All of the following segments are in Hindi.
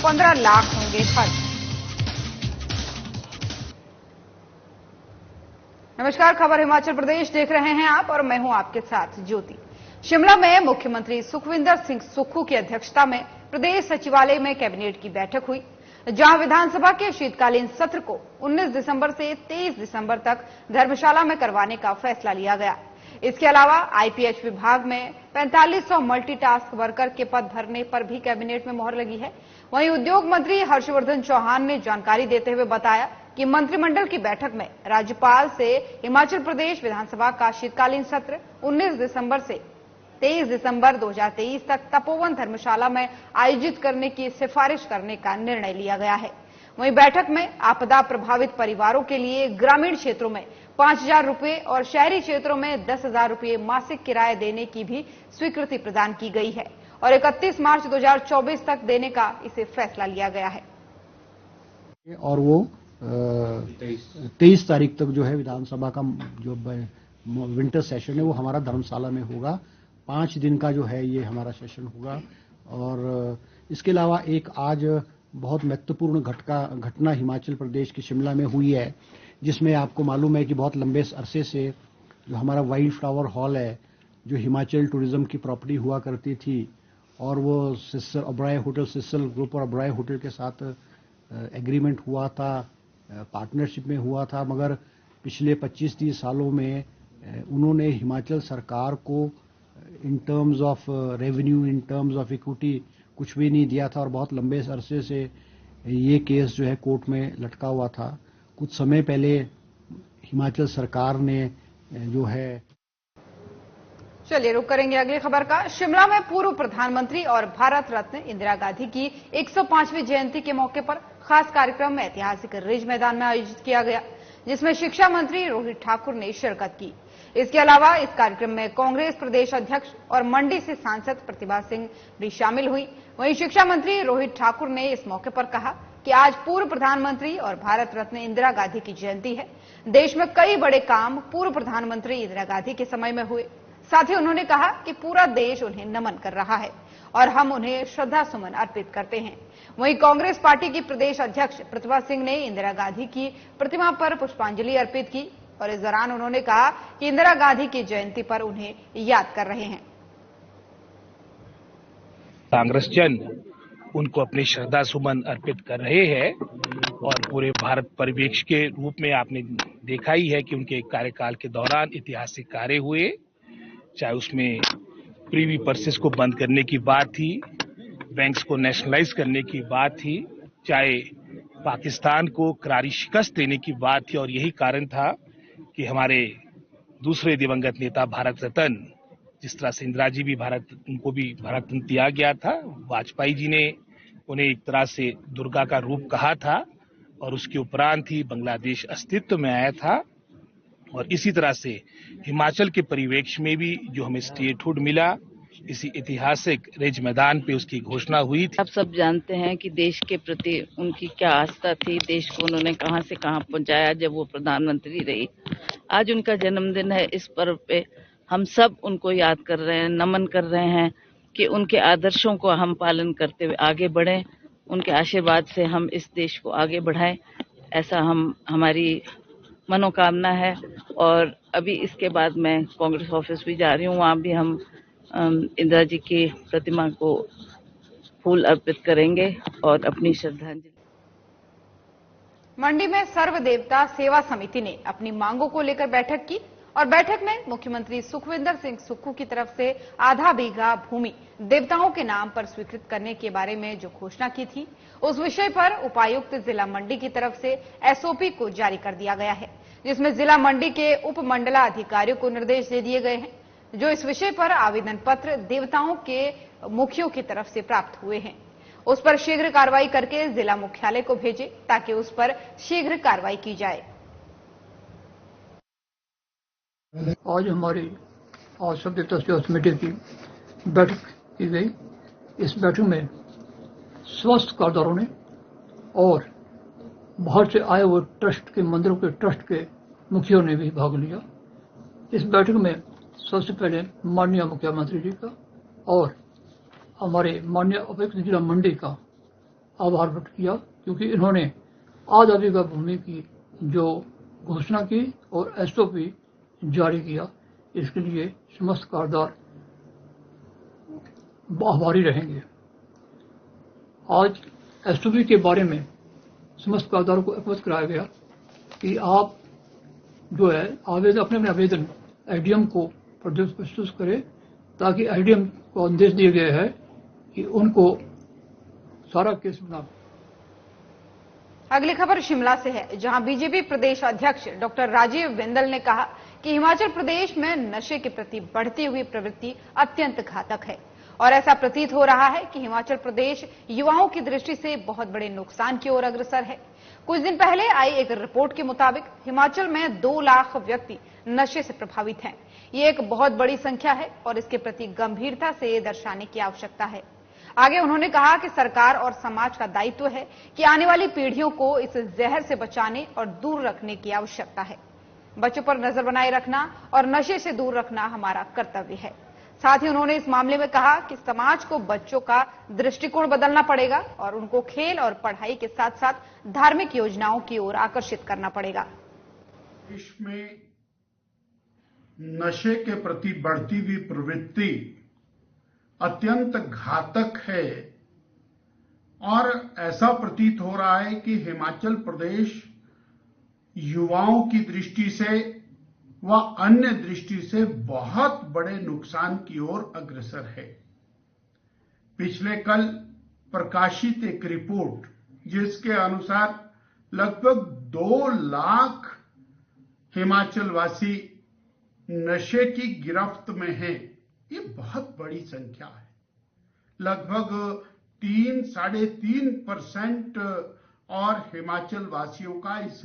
15 लाख होंगे खर्च। नमस्कार, खबर हिमाचल प्रदेश देख रहे हैं आप और मैं हूं आपके साथ ज्योति। शिमला में मुख्यमंत्री सुखविंदर सिंह सुक्खू की अध्यक्षता में प्रदेश सचिवालय में कैबिनेट की बैठक हुई, जहां विधानसभा के शीतकालीन सत्र को 19 दिसंबर से 23 दिसंबर तक धर्मशाला में करवाने का फैसला लिया गया। इसके अलावा आईपीएच विभाग में 4500 मल्टीटास्क वर्कर के पद भरने पर भी कैबिनेट में मोहर लगी है। वहीं उद्योग मंत्री हर्षवर्धन चौहान ने जानकारी देते हुए बताया कि मंत्रिमंडल की बैठक में राज्यपाल से हिमाचल प्रदेश विधानसभा का शीतकालीन सत्र 19 दिसंबर से 23 दिसंबर 2023 तक तपोवन धर्मशाला में आयोजित करने की सिफारिश करने का निर्णय लिया गया है। वहीं बैठक में आपदा प्रभावित परिवारों के लिए ग्रामीण क्षेत्रों में 5000 रुपए और शहरी क्षेत्रों में 10,000 रुपए मासिक किराया देने की भी स्वीकृति प्रदान की गई है और 31 मार्च 2024 तक देने का इसे फैसला लिया गया है। और वो 23 तारीख तक जो है विधानसभा का जो विंटर सेशन है वो हमारा धर्मशाला में होगा। 5 दिन का जो है ये हमारा सेशन होगा। और इसके अलावा एक आज बहुत महत्वपूर्ण घटना हिमाचल प्रदेश के शिमला में हुई है, जिसमें आपको मालूम है कि बहुत लंबे अरसे से जो हमारा वाइल्ड फ्लावर हॉल है, जो हिमाचल टूरिज्म की प्रॉपर्टी हुआ करती थी, और वो sister Oberoi hotel, sister group और ओबराय होटल के साथ एग्रीमेंट हुआ था, पार्टनरशिप में हुआ था, मगर पिछले 25-30 सालों में उन्होंने हिमाचल सरकार को in terms of revenue, in terms of equity कुछ भी नहीं दिया था और बहुत लंबे अरसे से ये केस जो है कोर्ट में लटका हुआ था। कुछ समय पहले हिमाचल सरकार ने जो है। चलिए रुक करेंगे अगली खबर का। शिमला में पूर्व प्रधानमंत्री और भारत रत्न इंदिरा गांधी की 105वीं जयंती के मौके पर खास कार्यक्रम में ऐतिहासिक रिज मैदान में आयोजित किया गया, जिसमें शिक्षा मंत्री रोहित ठाकुर ने शिरकत की। इसके अलावा इस कार्यक्रम में कांग्रेस प्रदेश अध्यक्ष और मंडी से सांसद प्रतिभा सिंह भी शामिल हुई। वहीं शिक्षा मंत्री रोहित ठाकुर ने इस मौके पर कहा कि आज पूर्व प्रधानमंत्री और भारत रत्न इंदिरा गांधी की जयंती है। देश में कई बड़े काम पूर्व प्रधानमंत्री इंदिरा गांधी के समय में हुए। साथ ही उन्होंने कहा कि पूरा देश उन्हें नमन कर रहा है और हम उन्हें श्रद्धा सुमन अर्पित करते हैं। वहीं कांग्रेस पार्टी की प्रदेश अध्यक्ष प्रतिभा सिंह ने इंदिरा गांधी की प्रतिमा पर पुष्पांजलि अर्पित की और इस दौरान उन्होंने कहा कि इंदिरा गांधी की जयंती पर उन्हें याद कर रहे हैं। कांग्रेस जन उनको अपनी श्रद्धा सुमन अर्पित कर रहे हैं और पूरे भारत परिवेश के रूप में आपने देखा ही है कि उनके कार्यकाल के दौरान ऐतिहासिक कार्य हुए, चाहे उसमें प्रीवी पर्सेस को बंद करने की बात थी, बैंक्स को नेशनलाइज करने की बात थी, चाहे पाकिस्तान को करारी शिकस्त देने की बात थी। और यही कारण था कि हमारे दूसरे दिवंगत नेता भारत रत्न, जिस तरह से इंदिरा जी भी उनको भी भारत रत्न दिया गया था, वाजपेयी जी ने उन्हें एक तरह से दुर्गा का रूप कहा था और उसके उपरांत ही बांग्लादेश अस्तित्व में आया था। और इसी तरह से हिमाचल के परिवेश में भी जो हमें स्टेटहुड मिला, इसी ऐतिहासिक रिज मैदान पे उसकी घोषणा हुई थी। आप सब जानते हैं कि देश के प्रति उनकी क्या आस्था थी, देश को उन्होंने कहां से कहां पहुंचाया जब वो प्रधानमंत्री रही। आज उनका जन्मदिन है। इस पर्व पे हम सब उनको याद कर रहे हैं, नमन कर रहे हैं कि उनके आदर्शों को हम पालन करते हुए आगे बढ़ें, उनके आशीर्वाद से हम इस देश को आगे बढ़ाएं, ऐसा हमारी मनोकामना है। और अभी इसके बाद मैं कांग्रेस ऑफिस भी जा रही हूँ, वहाँ भी हम इंदिरा जी की प्रतिमा को फूल अर्पित करेंगे और अपनी श्रद्धांजलि। मंडी में सर्व देवता सेवा समिति ने अपनी मांगों को लेकर बैठक की और बैठक में मुख्यमंत्री सुखविंदर सिंह सुक्खू की तरफ से आधा बीघा भूमि देवताओं के नाम पर स्वीकृत करने के बारे में जो घोषणा की थी, उस विषय पर उपायुक्त जिला मंडी की तरफ से एसओपी को जारी कर दिया गया है, जिसमें जिला मंडी के उप मंडलाधिकारियों को निर्देश दे दिए गए हैं, जो इस विषय पर आवेदन पत्र देवताओं के मुखियों की तरफ से प्राप्त हुए हैं, उस पर शीघ्र कार्रवाई करके जिला मुख्यालय को भेजे ताकि उस पर शीघ्र कार्रवाई की जाए। आज हमारी सब देवता सेवा समिति की बैठक की गई। इस बैठक में स्वस्थ कार्डदारों ने और बाहर से आए हुए ट्रस्ट के मंदिरों के ट्रस्ट के मुखियों ने भी भाग लिया। इस बैठक में सबसे पहले माननीय मुख्यमंत्री जी का और हमारे माननीय उपायुक्त जिला मंडी का आभार व्यक्त किया, क्योंकि इन्होंने आजादी का भूमि की जो घोषणा की और एसओपी जारी किया, इसके लिए समस्त कारदार आभारी रहेंगे। आज एसओपी के बारे में समस्त कारदारों को अवगत कराया गया कि आप जो है आवेदन अपने आवेदन एसडीएम को प्रस्तुत करें, ताकि एसडीएम को आदेश दिए गए हैं कि उनको सारा केस बना। अगली खबर शिमला से है, जहां बीजेपी प्रदेश अध्यक्ष डॉक्टर राजीव बिंदल ने कहा कि हिमाचल प्रदेश में नशे के प्रति बढ़ती हुई प्रवृत्ति अत्यंत घातक है और ऐसा प्रतीत हो रहा है कि हिमाचल प्रदेश युवाओं की दृष्टि से बहुत बड़े नुकसान की ओर अग्रसर है। कुछ दिन पहले आई एक रिपोर्ट के मुताबिक हिमाचल में 2 लाख व्यक्ति नशे से प्रभावित हैं। ये एक बहुत बड़ी संख्या है और इसके प्रति गंभीरता से दर्शाने की आवश्यकता है। आगे उन्होंने कहा कि सरकार और समाज का दायित्व है कि आने वाली पीढ़ियों को इस जहर से बचाने और दूर रखने की आवश्यकता है। बच्चों पर नजर बनाए रखना और नशे से दूर रखना हमारा कर्तव्य है। साथ ही उन्होंने इस मामले में कहा कि समाज को बच्चों का दृष्टिकोण बदलना पड़ेगा और उनको खेल और पढ़ाई के साथ साथ धार्मिक योजनाओं की ओर आकर्षित करना पड़ेगा। देश में नशे के प्रति बढ़ती हुई प्रवृत्ति अत्यंत घातक है और ऐसा प्रतीत हो रहा है कि हिमाचल प्रदेश युवाओं की दृष्टि से व अन्य दृष्टि से बहुत बड़े नुकसान की ओर अग्रसर है। पिछले कल प्रकाशित एक रिपोर्ट जिसके अनुसार लगभग 2 लाख हिमाचल वासी नशे की गिरफ्त में हैं, ये बहुत बड़ी संख्या है। लगभग 3-3.5% और हिमाचल वासियों का इस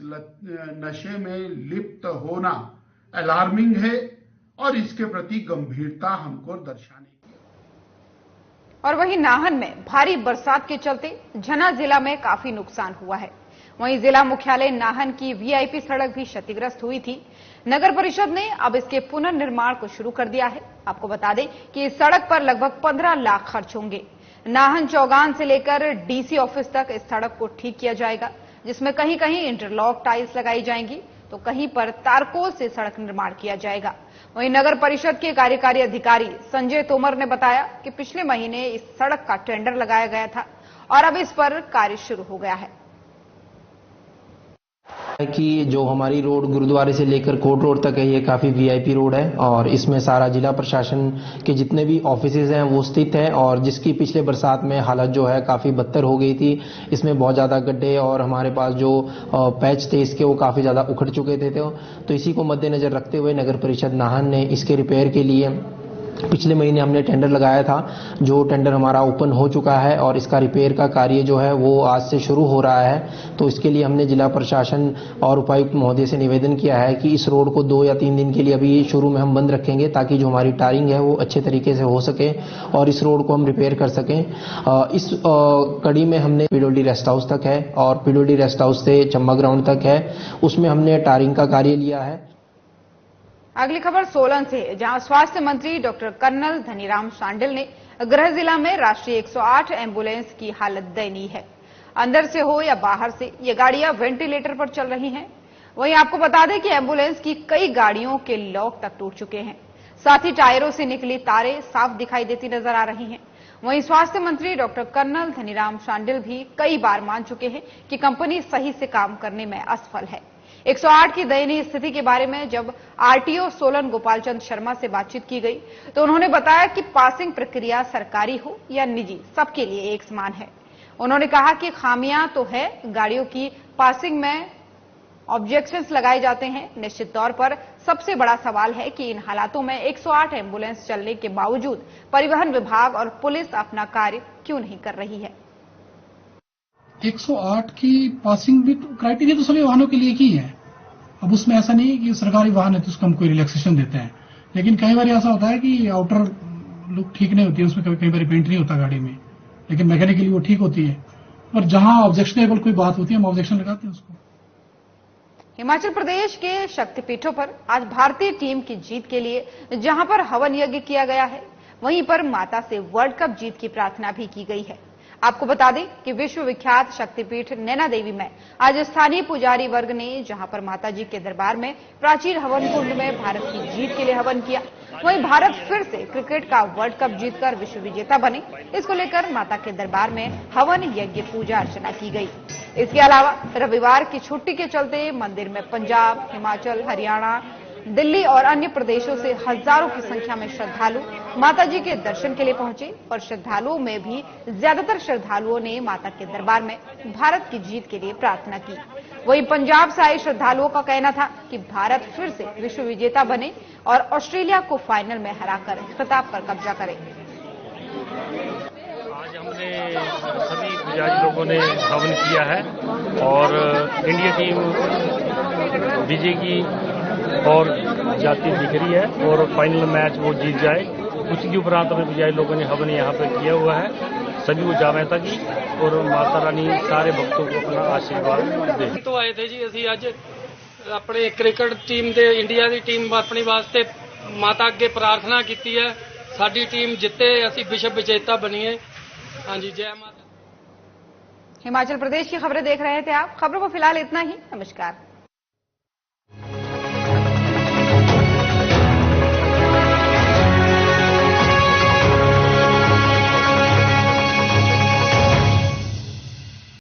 नशे में लिप्त होना अलार्मिंग है और इसके प्रति गंभीरता हमको दर्शाने की। और वहीं नाहन में भारी बरसात के चलते झना जिला में काफी नुकसान हुआ है। वहीं जिला मुख्यालय नाहन की वीआईपी सड़क भी क्षतिग्रस्त हुई थी। नगर परिषद ने अब इसके पुनर्निर्माण को शुरू कर दिया है। आपको बता दें कि इस सड़क पर लगभग 15 लाख खर्च होंगे। नाहन चौगान से लेकर डीसी ऑफिस तक इस सड़क को ठीक किया जाएगा, जिसमें कहीं कहीं इंटरलॉक टाइल्स लगाई जाएंगी तो कहीं पर तारकोल से सड़क निर्माण किया जाएगा। वहीं नगर परिषद के कार्यकारी अधिकारी संजय तोमर ने बताया कि पिछले महीने इस सड़क का टेंडर लगाया गया था और अब इस पर कार्य शुरू हो गया है। कि जो हमारी रोड गुरुद्वारे से लेकर कोट रोड तक है, ये काफ़ी वीआईपी रोड है और इसमें सारा जिला प्रशासन के जितने भी ऑफिसेज हैं वो स्थित हैं और जिसकी पिछले बरसात में हालत जो है काफ़ी बदतर हो गई थी। इसमें बहुत ज़्यादा गड्ढे और हमारे पास जो पैच थे इसके वो काफ़ी ज़्यादा उखड़ चुके थे। तो इसी को मद्देनजर रखते हुए नगर परिषद नाहन ने इसके रिपेयर के लिए पिछले महीने हमने टेंडर लगाया था, जो टेंडर हमारा ओपन हो चुका है और इसका रिपेयर का कार्य जो है वो आज से शुरू हो रहा है। तो इसके लिए हमने जिला प्रशासन और उपायुक्त महोदय से निवेदन किया है कि इस रोड को 2 या 3 दिन के लिए अभी शुरू में हम बंद रखेंगे, ताकि जो हमारी टारिंग है वो अच्छे तरीके से हो सके और इस रोड को हम रिपेयर कर सकें। इस कड़ी में हमने पीडब्ल्यूडी रेस्ट हाउस तक है और पीडब्ल्यूडी रेस्ट हाउस से चंबा ग्राउंड तक है, उसमें हमने टारिंग का कार्य लिया है। अगली खबर सोलन से, जहां स्वास्थ्य मंत्री डॉक्टर कर्नल धनीराम शांडिल ने गृह जिला में राष्ट्रीय 108 एम्बुलेंस की हालत दयनीय है। अंदर से हो या बाहर से ये गाड़ियां वेंटिलेटर पर चल रही हैं। वहीं आपको बता दें कि एम्बुलेंस की कई गाड़ियों के लॉक तक टूट चुके हैं। साथ ही टायरों से निकली तारें साफ दिखाई देती नजर आ रही हैं। वहीं स्वास्थ्य मंत्री डॉक्टर कर्नल धनीराम शांडिल भी कई बार मान चुके हैं कि कंपनी सही से काम करने में असफल है। 108 की दयनीय स्थिति के बारे में जब आरटीओ सोलन गोपाल चंद शर्मा से बातचीत की गई तो उन्होंने बताया कि पासिंग प्रक्रिया सरकारी हो या निजी, सबके लिए एक समान है। उन्होंने कहा कि खामियां तो है, गाड़ियों की पासिंग में ऑब्जेक्शंस लगाए जाते हैं। निश्चित तौर पर सबसे बड़ा सवाल है कि इन हालातों में 108 एम्बुलेंस चलने के बावजूद परिवहन विभाग और पुलिस अपना कार्य क्यों नहीं कर रही है। 108 की पासिंग भी क्राइटेरिया तो सभी वाहनों के लिए ही है। अब उसमें ऐसा नहीं है कि सरकारी वाहन है तो उसको हम कोई रिलैक्सेशन देते हैं, लेकिन कई बार ऐसा होता है कि आउटर लुक ठीक नहीं होती है, उसमें कई बार पेंट नहीं होता गाड़ी में, लेकिन मैकेनिकली वो ठीक होती है। और जहां ऑब्जेक्शनेबल कोई बात होती है हम ऑब्जेक्शन लगाते हैं उसको। हिमाचल प्रदेश के शक्तिपीठों पर आज भारतीय टीम की जीत के लिए जहां पर हवन यज्ञ किया गया है, वहीं पर माता से वर्ल्ड कप जीत की प्रार्थना भी की गई है। आपको बता दें कि विश्व विख्यात शक्तिपीठ नैना देवी में आज स्थानीय पुजारी वर्ग ने जहां पर माताजी के दरबार में प्राचीन हवन कुंड में भारत की जीत के लिए हवन किया, वहीं भारत फिर से क्रिकेट का वर्ल्ड कप जीतकर विश्व विजेता बने, इसको लेकर माता के दरबार में हवन यज्ञ पूजा अर्चना की गई। इसके अलावा रविवार की छुट्टी के चलते मंदिर में पंजाब, हिमाचल, हरियाणा, दिल्ली और अन्य प्रदेशों से हजारों की संख्या में श्रद्धालु माताजी के दर्शन के लिए पहुंचे और श्रद्धालुओं में भी ज्यादातर श्रद्धालुओं ने माता के दरबार में भारत की जीत के लिए प्रार्थना की। वहीं पंजाब से आए श्रद्धालुओं का कहना था कि भारत फिर से विश्व विजेता बने और ऑस्ट्रेलिया को फाइनल में हराकर खिताब पर कब्जा करे। आज हमने सभी पुजारी लोगों ने हवन किया है और इंडिया टीम विजय की और जाती दिख रही है और फाइनल मैच वो जीत जाए, उसके उपरांत में पुजारी लोगों ने हवन यहाँ पर किया हुआ है। सभी को जावेता की और माता रानी सारे भक्तों को अपना आशीर्वाद दे। तो आए थे जी असी अज अपने क्रिकेट टीम दे इंडिया की टीम अपने वास्ते माता अगे प्रार्थना की है, साडी टीम जिते, असी विश्व विजेता बनीए। हाँ जी, जय माता। हिमाचल प्रदेश की खबरें देख रहे थे आप। खबरों को फिलहाल इतना ही। नमस्कार।